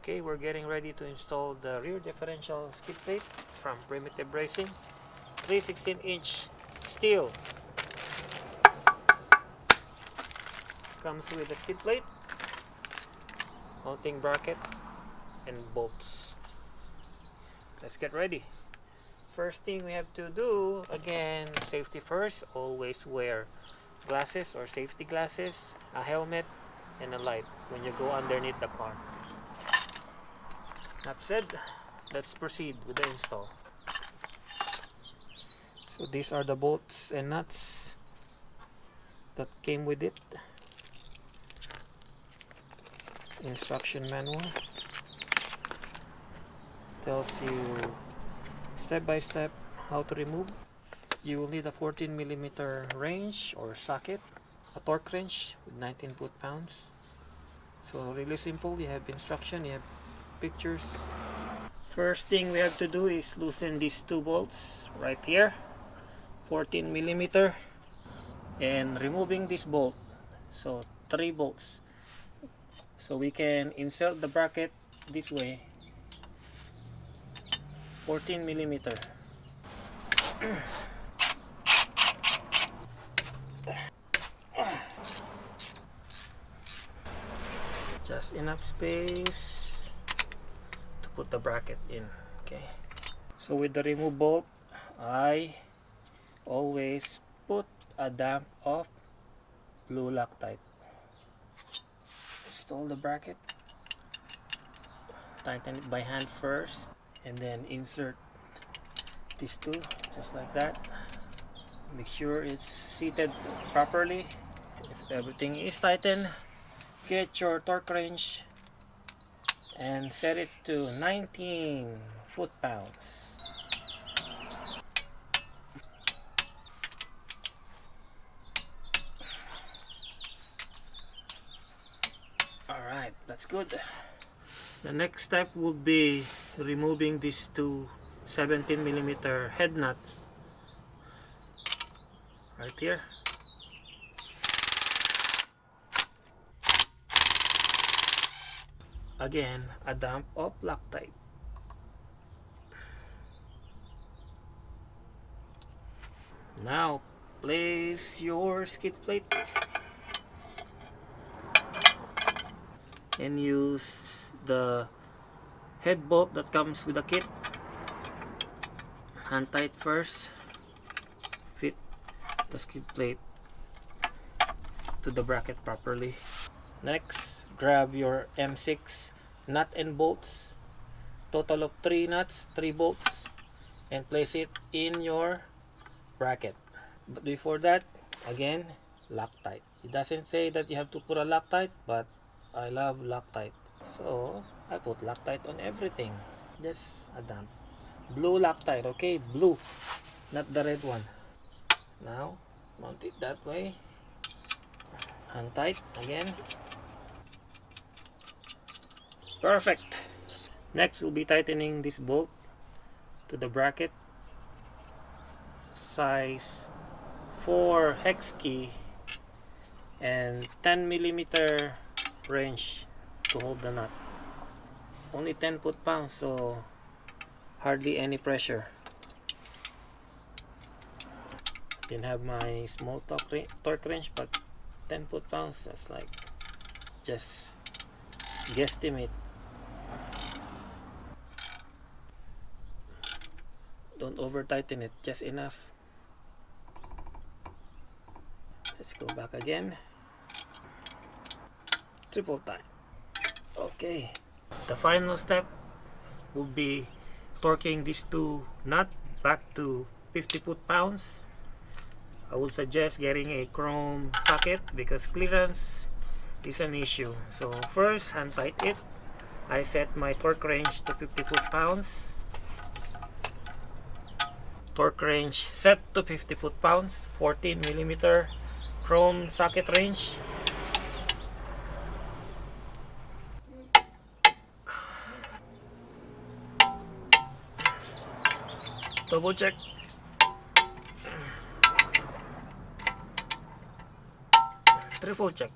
Okay, we're getting ready to install the rear differential skid plate from Primitive Racing. 3/16" steel. Comes with a skid plate, mounting bracket, and bolts. Let's get ready. First thing we have to do, again, safety first. Always wear glasses or safety glasses, a helmet, and a light when you go underneath the car. That said, let's proceed with the install. So these are the bolts and nuts that came with it. Instruction manual tells you step by step how to remove. You will need a 14mm wrench or socket, a torque wrench with 19 foot-pounds. So really simple. You have instruction, you have pictures. First thing we have to do is loosen these two bolts right here, 14mm, and removing this bolt. So 3 bolts. So we can insert the bracket this way, 14mm. Just enough space to put the bracket in. Okay. So with the remove bolt, I always put a dab of blue Loctite. Install the bracket. Tighten it by hand first, and then insert these two just like that. Make sure it's seated properly. If everything is tightened, get your torque wrench and set it to 19 foot-pounds. Alright, that's good. The next step would be removing these two 17mm head nut right here. Again, a dab of Loctite. Now place your skid plate and use the head bolt that comes with the kit. Hand tight first. Fit the skid plate to the bracket properly. Next, grab your M6 nut and bolts, total of 3 nuts, 3 bolts, and place it in your bracket. But before that, again, Loctite. It doesn't say that you have to put a Loctite, but I love Loctite, so I put Loctite on everything. Just a damp blue Loctite, okay? Blue, not the red one. Now mount it that way. Hand tight again. Perfect. Next, we'll be tightening this bolt to the bracket. Size 4 hex key and 10mm wrench to hold the nut. Only 10 foot-pounds, so hardly any pressure. Didn't have my small torque wrench, but 10 foot-pounds, that's like just guesstimate. Don't over tighten it, just enough. Let's go back again. Triple time. Okay. The final step will be torquing these two nuts back to 50 foot-pounds. I would suggest getting a chrome socket because clearance is an issue. So first, hand tight it. I set my torque wrench to 50 foot-pounds. Torque wrench set to 50 foot-pounds. 14mm chrome socket wrench. Double check. Triple check.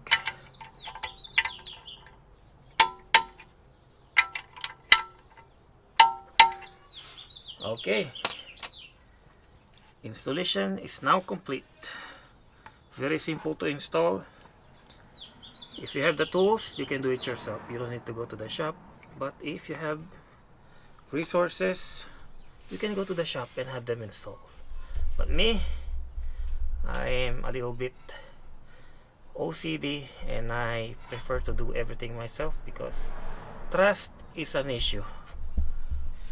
Okay, installation is now complete. Very simple to install. If you have the tools, you can do it yourself. You don't need to go to the shop. But if you have resources, you can go to the shop and have them installed. But me, I am a little bit OCD and I prefer to do everything myself because trust is an issue.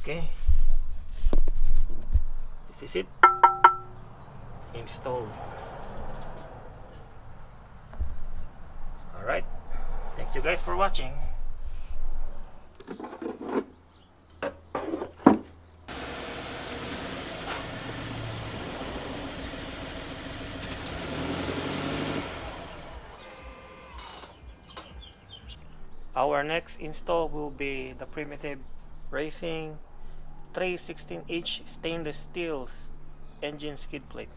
Okay, this is it, installed. Alright, thank you guys for watching. Our next install will be the Primitive Racing 316H stainless steel engine skid plate.